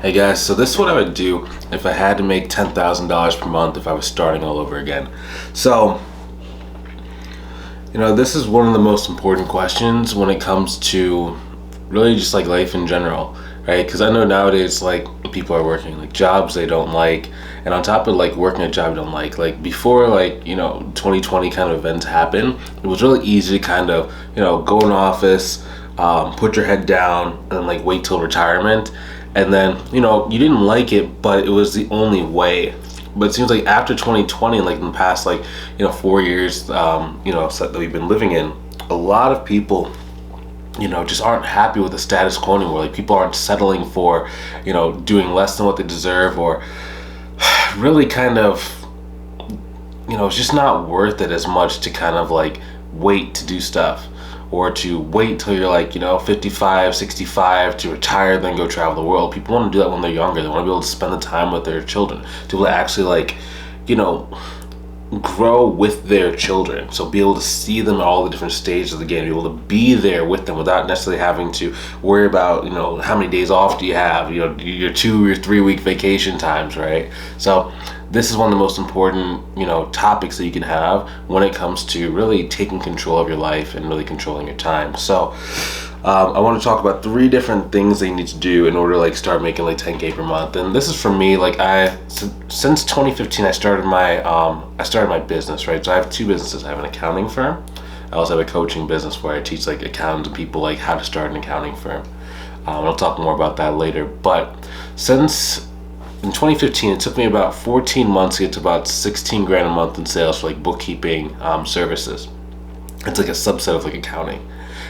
Hey guys, so this is what I would do if I had to make $10,000 per month if I was starting all over again. So, this is one of the most important questions when it comes to really just like life in general, right? Because I know nowadays, like, people are working like jobs they don't like, and on top of like working a job you don't like before 2020 kind of events happen, it was really easy to kind of, go in office, put your head down, and like wait till retirement. And then, you didn't like it, but it was the only way. But it seems like after 2020, like in the past, 4 years, that we've been living in, a lot of people, just aren't happy with the status quo anymore. Like, people aren't settling for, doing less than what they deserve, or really kind of, it's just not worth it as much to kind of like wait to do stuff, or to wait till you're 55, 65 to retire, then go travel the world. People want to do that when they're younger. They want to be able to spend the time with their children, to be able to actually grow with their children. So be able to see them at all the different stages of the game, be able to be there with them without necessarily having to worry about, how many days off do you have, your 2 or 3 week vacation times, right? So this is one of the most important, topics that you can have when it comes to really taking control of your life and really controlling your time. So I want to talk about 3 different things that you need to do in order to start making $10K per month. And this is for me, since 2015 I started my business, right? So I have 2 businesses. I have an accounting firm. I also have a coaching business where I teach accountants and people how to start an accounting firm. I'll talk more about that later. But in 2015, it took me about 14 months to get to about 16 grand a month in sales for bookkeeping services. It's a subset of accounting.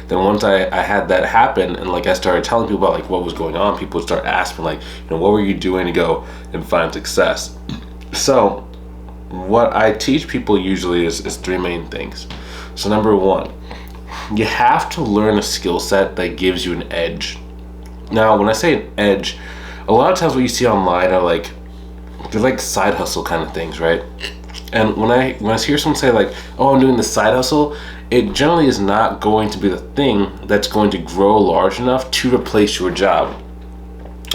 Then once I had that happen, and I started telling people about what was going on, people would start asking what were you doing to go and find success? So what I teach people usually is 3 main things. So number 1, you have to learn a skill set that gives you an edge. Now, when I say an edge, a lot of times what you see online are they're side hustle kind of things, right? And when I hear someone say oh, I'm doing this side hustle, it generally is not going to be the thing that's going to grow large enough to replace your job.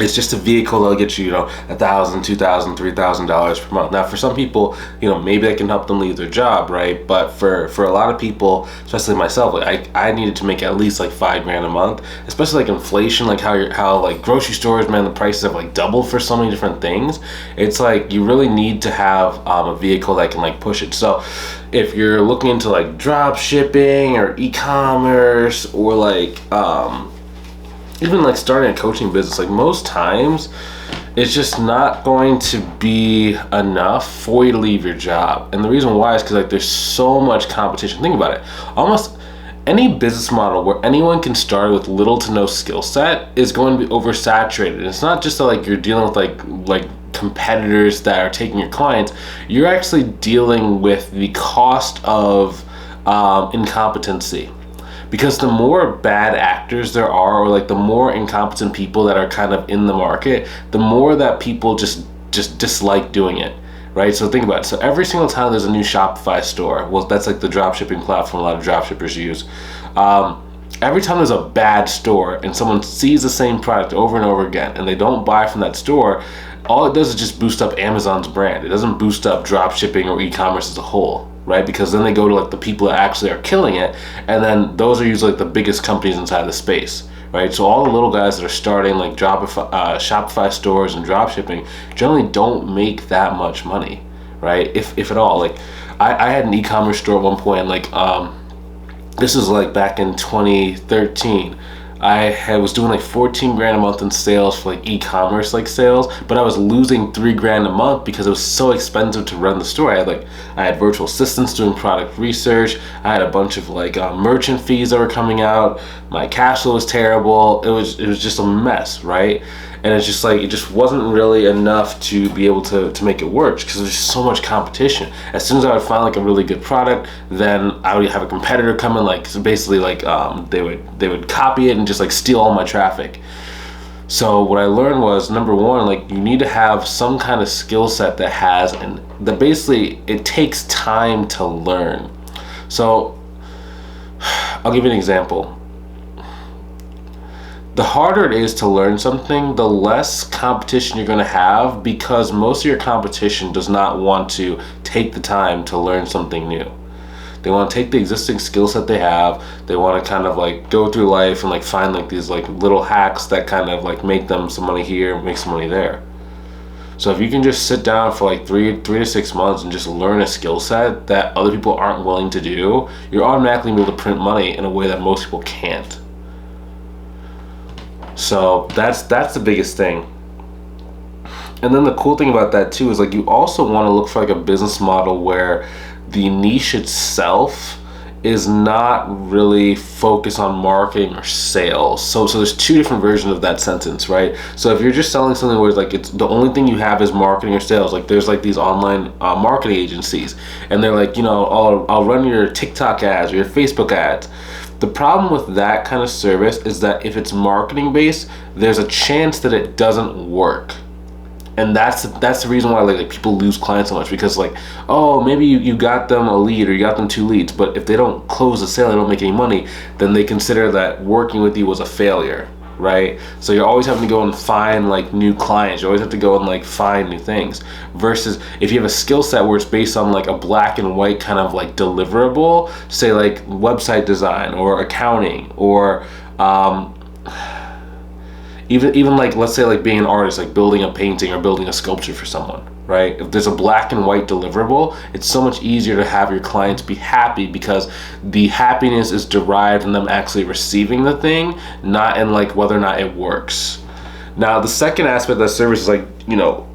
It's just a vehicle that'll get you, $1,000, $2,000, $3,000 per month. Now, for some people, maybe that can help them leave their job, right? But for a lot of people, especially myself, I needed to make at least $5 grand a month, especially inflation, how grocery stores, man, the prices have doubled for so many different things. It's you really need to have a vehicle that can push it. So if you're looking into drop shipping or e-commerce, or even starting a coaching business, most times it's just not going to be enough for you to leave your job. And the reason why is because there's so much competition. Think about it. Almost any business model where anyone can start with little to no skill set is going to be oversaturated. And it's not just that you're dealing with competitors that are taking your clients. You're actually dealing with the cost of incompetency. Because the more bad actors there are, or the more incompetent people that are kind of in the market, the more that people just dislike doing it, right? So think about it. So every single time there's a new Shopify store, well, that's the drop shipping platform a lot of drop shippers use. Every time there's a bad store and someone sees the same product over and over again and they don't buy from that store, all it does is just boost up Amazon's brand. It doesn't boost up drop shipping or e-commerce as a whole, right? Because then they go to the people that actually are killing it, and then those are usually the biggest companies inside the space, right? So all the little guys that are starting Shopify stores and drop shipping generally don't make that much money, right? If at all. I had an e-commerce store at one point, this was back in 2013. I was doing 14 grand a month in sales for e-commerce sales, but I was losing 3 grand a month because it was so expensive to run the store. I had virtual assistants doing product research. I had a bunch of merchant fees that were coming out. My cash flow was terrible. It was just a mess, right? And it's just it just wasn't really enough to be able to make it work because there's just so much competition. As soon as I would find a really good product, then I would have a competitor come in, so basically they would copy it and just steal all my traffic. So what I learned was, number 1, you need to have some kind of skill set that basically it takes time to learn. So I'll give you an example. the harder it is to learn something, the less competition you're going to have, because most of your competition does not want to take the time to learn something new. They want to take the existing skill set they have. They want to kind of like go through life and like find like these like little hacks that kind of like make them some money here, make some money there. So if you can just sit down for like three to 6 months and just learn a skill set that other people aren't willing to do, you're automatically able to print money in a way that most people can't. So that's the biggest thing. And then the cool thing about that too is like you also want to look for like a business model where the niche itself is not really focused on marketing or sales. So there's two different versions of that sentence, right? So if you're just selling something where it's like it's the only thing you have is marketing or sales, like there's like these online marketing agencies, and they're like, I'll run your TikTok ads or your Facebook ads. The problem with that kind of service is that if it's marketing based, there's a chance that it doesn't work. And that's the reason why like people lose clients so much, because like, oh, maybe you got them a lead or you got them 2 leads, but if they don't close the sale, they don't make any money, then they consider that working with you was a failure, right? So you're always having to go and find like new clients. You always have to go and like find new things. Versus if you have a skill set where it's based on like a black and white kind of like deliverable, say like website design or accounting or even like, let's say like being an artist, like building a painting or building a sculpture for someone, right? If there's a black and white deliverable, it's so much easier to have your clients be happy, because the happiness is derived from them actually receiving the thing, not in like whether or not it works. Now, the second aspect of that service is like,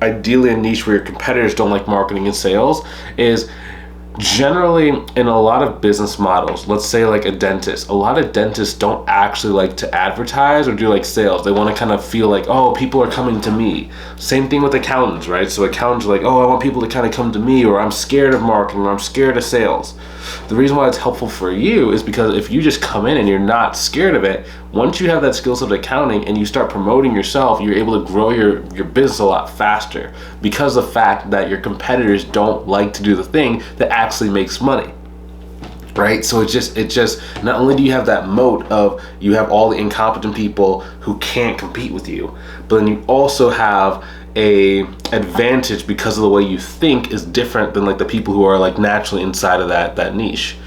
ideally a niche where your competitors don't like marketing and sales is generally in a lot of business models. Let's say like a dentist. A lot of dentists don't actually like to advertise or do like sales. They want to kind of feel like, oh, people are coming to me. Same thing with accountants, right? So accountants are like, oh, I want people to kind of come to me, or I'm scared of marketing, or I'm scared of sales. The reason why it's helpful for you is because if you just come in and you're not scared of it, once you have that skill set of accounting and you start promoting yourself, you're able to grow your business a lot faster, because of the fact that your competitors don't like to do the thing that actually makes money, right? So it just not only do you have that moat of you have all the incompetent people who can't compete with you, but then you also have a advantage because of the way you think is different than like the people who are like naturally inside of that niche.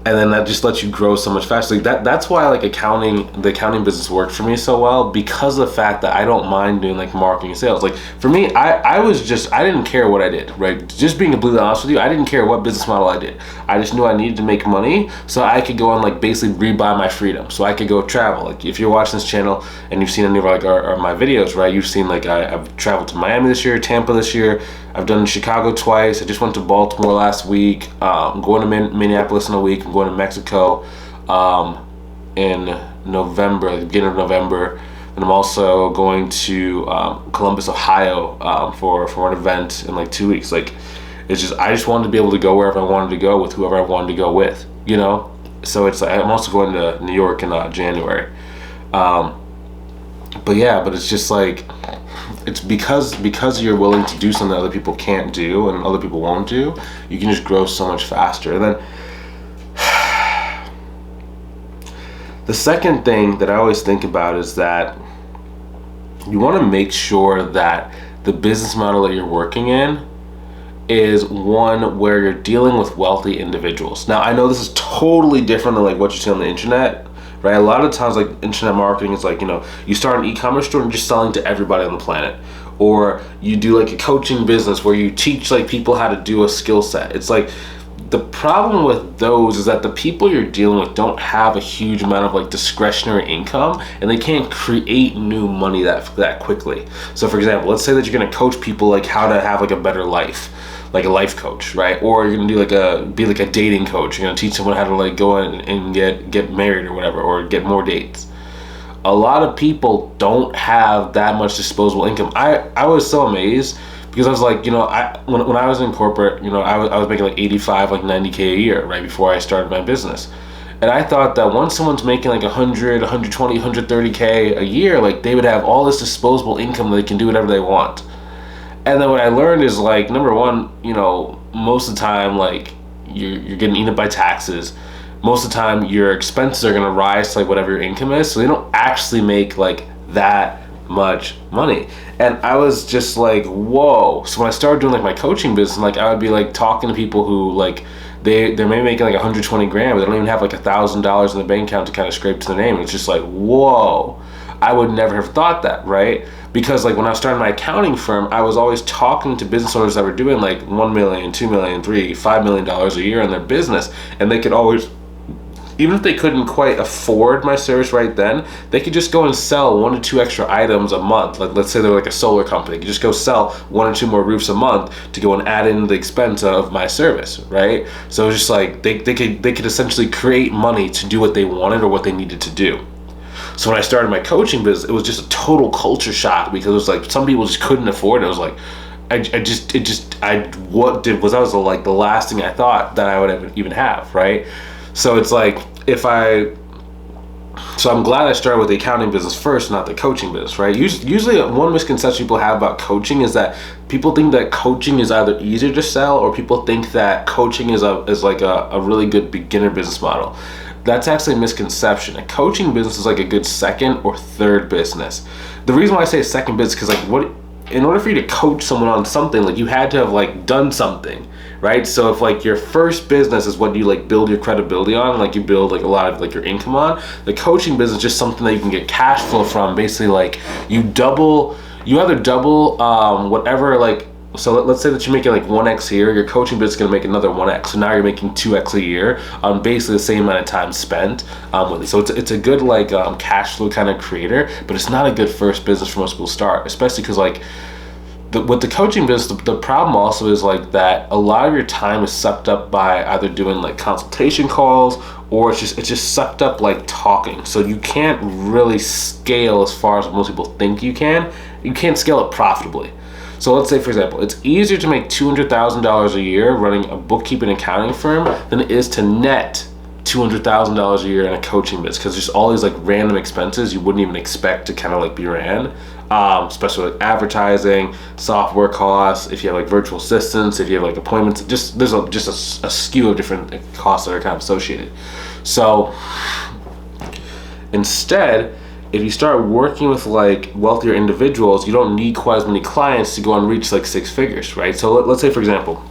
And then that just lets you grow so much faster. Like that's why like the accounting business worked for me so well, because of the fact that I don't mind doing like marketing and sales. Like for me, I didn't care what I did, right? Just being completely honest with you, I didn't care what business model I did. I just knew I needed to make money so I could go and like basically rebuy my freedom. So I could go travel. Like if you're watching this channel and you've seen any of like our my videos, right? You've seen like I've traveled to Miami this year, Tampa this year. I've done Chicago twice. I just went to Baltimore last week. I'm going to Minneapolis in a week. I'm going to Mexico in November, the beginning of November. And I'm also going to Columbus, Ohio for an event in like 2 weeks. Like it's just, I just wanted to be able to go wherever I wanted to go with whoever I wanted to go with, So it's like, I'm also going to New York in January. But it's just like, it's because you're willing to do something that other people can't do and other people won't do, you can just grow so much faster. And then the second thing that I always think about is that you want to make sure that the business model that you're working in is one where you're dealing with wealthy individuals. Now, I know this is totally different than like what you see on the internet, right? A lot of times like internet marketing is like, you start an e-commerce store and you're just selling to everybody on the planet. Or you do like a coaching business where you teach like people how to do a skill set. It's like, the problem with those is that the people you're dealing with don't have a huge amount of like discretionary income, and they can't create new money that quickly. So for example, let's say that you're going to coach people like how to have like a better life, like a life coach, right? Or you're going to do be like a dating coach. You're going to teach someone how to like go in and get married or whatever, or get more dates. A lot of people don't have that much disposable income. I was so amazed, because I was like, when I was in corporate, I was making like 85, like 90K a year right before I started my business. And I thought that once someone's making like 100, 120, 130K a year, like they would have all this disposable income that they can do whatever they want. And then what I learned is like, number one, most of the time, like you're getting eaten up by taxes. most of the time your expenses are going to rise to like whatever your income is, so they don't actually make like that much money. And I was just like, whoa. So when I started doing like my coaching business, like I would be like talking to people who like they're maybe making like 120 grand, but they don't even have like $1,000 in the bank account to kind of scrape to their name. And it's just like, whoa, I would never have thought that, right? Because like when I started my accounting firm, I was always talking to business owners that were doing like $1 million, $2 million, $5 million a year in their business, and they could always, even if they couldn't quite afford my service right then, they could just go and sell 1 to 2 extra items a month. Like let's say they're like a solar company, you could just go sell 1 or 2 more roofs a month to go and add in the expense of my service, right? So it was just like they could essentially create money to do what they wanted or what they needed to do. So when I started my coaching business, it was just a total culture shock, because it was like some people just couldn't afford it. It was like that was like the last thing I thought that I would even have, right? So it's like so I'm glad I started with the accounting business first, not the coaching business, right? Usually one misconception people have about coaching is that people think that coaching is either easier to sell, or people think that coaching is like a really good beginner business model. That's actually a misconception. A coaching business is like a good second or third business. The reason why I say second business, because like in order for you to coach someone on something, like you had to have like done something, right? So if like your first business is what you like build your credibility on, like you build like a lot of like your income on, the coaching business is just something that you can get cash flow from. Basically, like you either double whatever, like, so let's say that you're making like 1x a year, your coaching business is going to make another 1x. So now you're making 2x a year on basically the same amount of time spent with it. So it's a good like cash flow kind of creator, but it's not a good first business for most people to start, especially because like with the coaching business, the problem also is like that a lot of your time is sucked up by either doing like consultation calls, or it's just sucked up like talking. So you can't really scale as far as most people think you can. You can't scale it profitably. So let's say, for example, it's easier to make $200,000 a year running a bookkeeping and accounting firm than it is to net $200,000 a year in a coaching business, because there's all these like random expenses you wouldn't even expect to kind of like be ran, especially like advertising, software costs, if you have like virtual assistants, if you have like appointments, there's a skew of different costs that are kind of associated. So instead, if you start working with like wealthier individuals, you don't need quite as many clients to go and reach like 6 figures, right? So let's say, for example,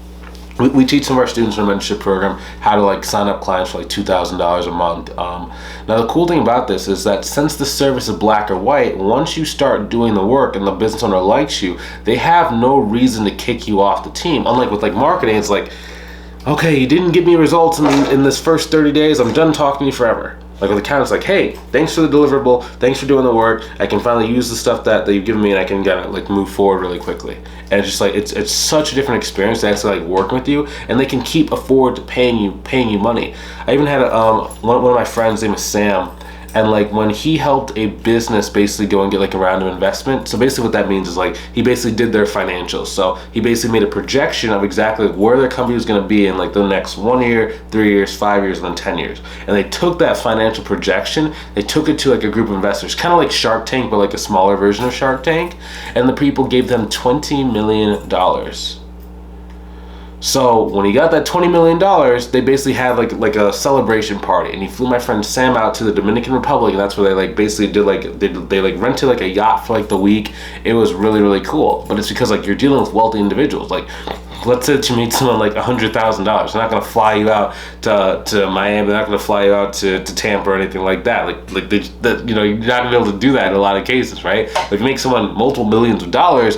we teach some of our students in our mentorship program how to like sign up clients for like $2,000 a month. Now the cool thing about this is that since the service is black or white, once you start doing the work and the business owner likes you, they have no reason to kick you off the team. Unlike with like marketing, it's like, okay, you didn't give me results in this first 30 days, I'm done talking to you forever. Like with accountants, like, hey, thanks for the deliverable, thanks for doing the work, I can finally use the stuff that you've given me, and I can kind of like move forward really quickly. And it's just like it's such a different experience to actually like working with you, and they can keep afford to paying you money. I even had one of my friends, name is Sam, and like when he helped a business basically go and get like a round of investment, so basically what that means is like he basically did their financials. So he basically made a projection of exactly where their company was going to be in like the next 1 year, 3 years, 5 years, and then 10 years. And they took that financial projection, they took it to like a group of investors, kind of like Shark Tank, but like a smaller version of Shark Tank, and the people gave them $20 million. So when he got that $20 million, they basically had like a celebration party, and he flew my friend Sam out to the Dominican Republic, and that's where they like basically did they like rented like a yacht for like the week. It was really, really cool. But it's because like you're dealing with wealthy individuals. Like let's say that you meet someone like $100,000. They're not gonna fly you out to Miami. They're not gonna fly you out to Tampa or anything like that. Like you're not gonna be able to do that in a lot of cases, right? If you make someone multiple millions of dollars,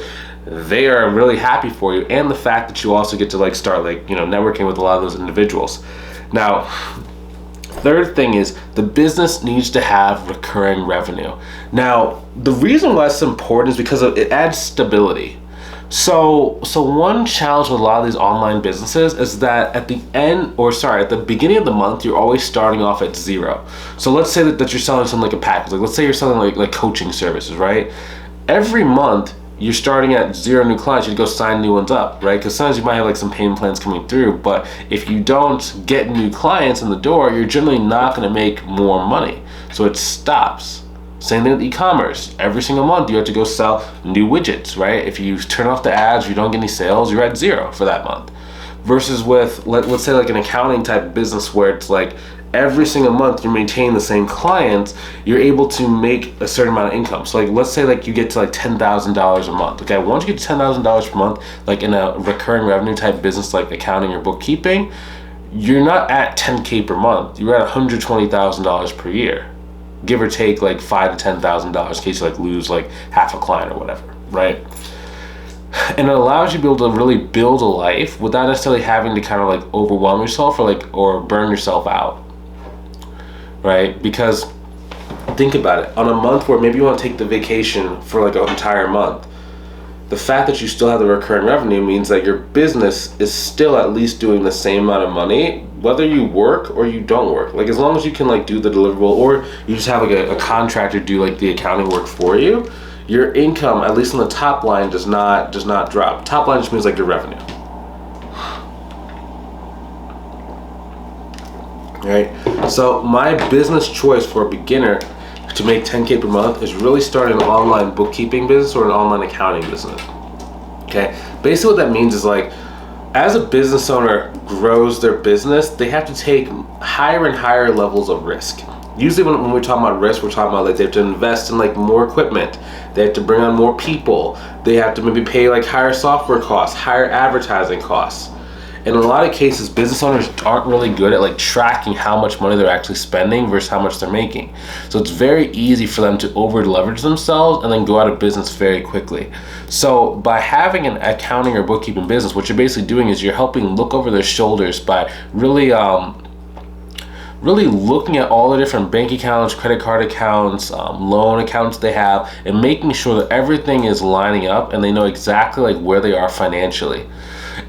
they are really happy for you, and the fact that you also get to like start like networking with a lot of those individuals. Now, third thing is the business needs to have recurring revenue. Now, the reason why it's important is because it adds stability. So one challenge with a lot of these online businesses is that at the beginning of the month, you're always starting off at zero. So let's say that you're selling something like a package. Like let's say you're selling like coaching services, right? Every month, you're starting at 0 new clients, you go sign new ones up, right? Because sometimes you might have like some payment plans coming through, but if you don't get new clients in the door, you're generally not going to make more money. So it stops. Same thing with e-commerce. Every single month you have to go sell new widgets, right? If you turn off the ads, you don't get any sales, you're at 0 for that month. Versus with, let's say like an accounting type business where it's like every single month you maintain the same clients, you're able to make a certain amount of income. So like, let's say like you get to like $10,000 a month. Okay, once you get to $10,000 per month, like in a recurring revenue type business like accounting or bookkeeping, you're not at 10K per month. You're at $120,000 per year, give or take like $5,000 to $10,000 in case you like lose like half a client or whatever, right? And it allows you to be able to really build a life without necessarily having to kind of like overwhelm yourself or burn yourself out, right? Because think about it, on a month where maybe you want to take the vacation for like an entire month, the fact that you still have the recurring revenue means that your business is still at least doing the same amount of money, whether you work or you don't work. Like as long as you can like do the deliverable, or you just have like a contractor do like the accounting work for you, your income, at least on the top line, does not drop. Top line just means like your revenue. Right? So my business choice for a beginner to make 10K per month is really start an online bookkeeping business or an online accounting business. Okay? Basically what that means is like, as a business owner grows their business, they have to take higher and higher levels of risk. Usually when we're talking about risk, we're talking about like they have to invest in like more equipment, they have to bring on more people, they have to maybe pay like higher software costs, higher advertising costs. In a lot of cases, business owners aren't really good at like tracking how much money they're actually spending versus how much they're making. So it's very easy for them to over leverage themselves and then go out of business very quickly. So by having an accounting or bookkeeping business, what you're basically doing is you're helping look over their shoulders by really looking at all the different bank accounts, credit card accounts, loan accounts they have, and making sure that everything is lining up and they know exactly like where they are financially.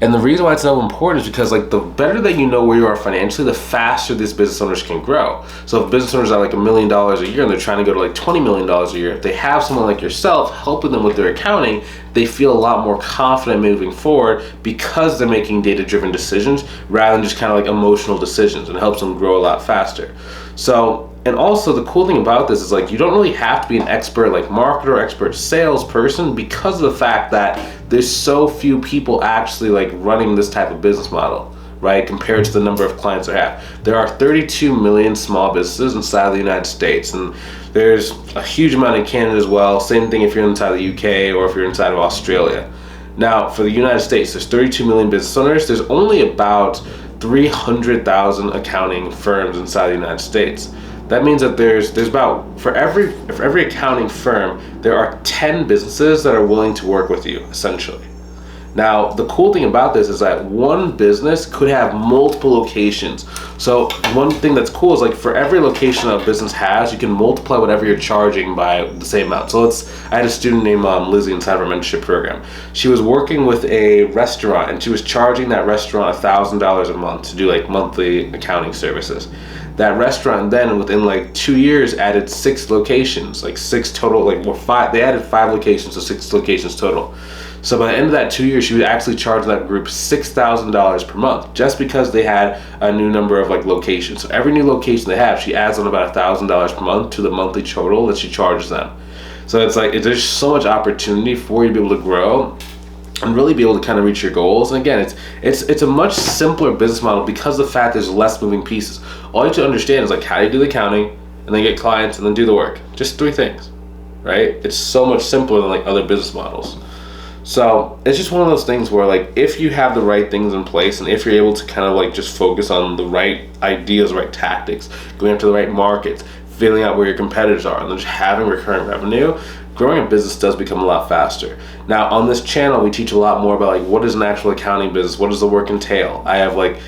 And the reason why it's so important is because like the better that you know where you are financially, the faster these business owners can grow. So if business owners are like $1 million a year and they're trying to go to like $20 million a year, if they have someone like yourself helping them with their accounting, they feel a lot more confident moving forward because they're making data-driven decisions rather than just kind of like emotional decisions, and it helps them grow a lot faster. So, and also the cool thing about this is like you don't really have to be an expert like marketer or expert salesperson because of the fact that there's so few people actually like running this type of business model, right? Compared to the number of clients they have. There are 32 million small businesses inside of the United States, and there's a huge amount in Canada as well. Same thing if you're inside the UK or if you're inside of Australia. Now, for the United States, there's 32 million business owners. There's only about 300,000 accounting firms inside the United States. That means that there's about, for every accounting firm, there are 10 businesses that are willing to work with you, essentially. Now, the cool thing about this is that one business could have multiple locations. So one thing that's cool is like for every location a business has, you can multiply whatever you're charging by the same amount. So I had a student named Lizzie inside of our mentorship program. She was working with a restaurant and she was charging that restaurant $1,000 a month to do like monthly accounting services. That restaurant then within like 2 years added 6 locations, like 6 total, like well, 5, they added 5 locations, so 6 locations total. So by the end of that 2 years, she would actually charge that group $6,000 per month just because they had a new number of like locations. So every new location they have, she adds on about $1,000 per month to the monthly total that she charges them. So it's like there's so much opportunity for you to be able to grow and really be able to kind of reach your goals. And again, it's a much simpler business model because of the fact there's less moving pieces. All you have to understand is like how do you do the accounting and then get clients and then do the work. Just 3 things, right? It's so much simpler than like other business models. So it's just one of those things where like if you have the right things in place and if you're able to kind of like just focus on the right ideas, right tactics, going after the right markets, feeling out where your competitors are, and then just having recurring revenue, growing a business does become a lot faster. Now on this channel, we teach a lot more about like what is an actual accounting business, what does the work entail. I have like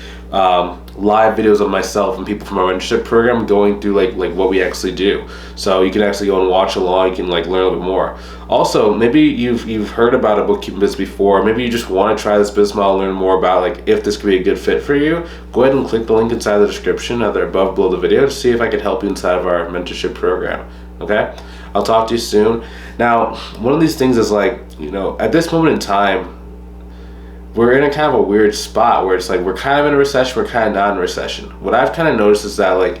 live videos of myself and people from our mentorship program going through like what we actually do. So you can actually go and watch along, you can like learn a little bit more. Also, maybe you've heard about a bookkeeping business before, maybe you just want to try this business model, learn more about like if this could be a good fit for you. Go ahead and click the link inside the description, either above below the video, to see if I can help you inside of our mentorship program. Okay? I'll talk to you soon. Now, one of these things is like, you know, at this moment in time, we're in a kind of a weird spot where it's like we're kind of in a recession, we're kind of not in a recession. What I've kind of noticed is that like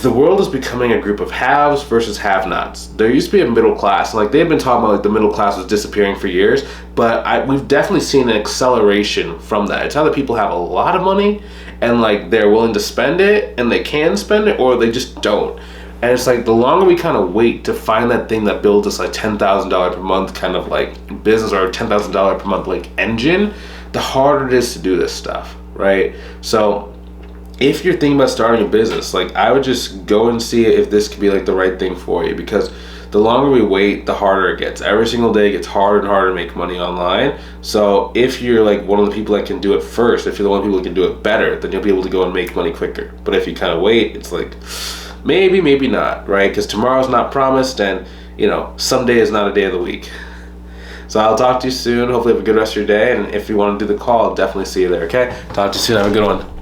the world is becoming a group of haves versus have-nots. There used to be a middle class, and like they've been talking about like the middle class was disappearing for years, but we've definitely seen an acceleration from that. It's either people have a lot of money and like they're willing to spend it and they can spend it, or they just don't. And it's like the longer we kind of wait to find that thing that builds us like $10,000 per month kind of like business, or $10,000 per month like engine, the harder it is to do this stuff, right? So if you're thinking about starting a business, like I would just go and see if this could be like the right thing for you, because the longer we wait, the harder it gets. Every single day it gets harder and harder to make money online. So if you're like one of the people that can do it first, if you're the one of the people that can do it better, then you'll be able to go and make money quicker. But if you kind of wait, it's like maybe not, right? Because tomorrow's not promised, and someday is not a day of the week. So I'll talk to you soon. Hopefully have a good rest of your day, and if you want to do the call, I'll definitely see you there, okay? Talk to you soon. Have a good one.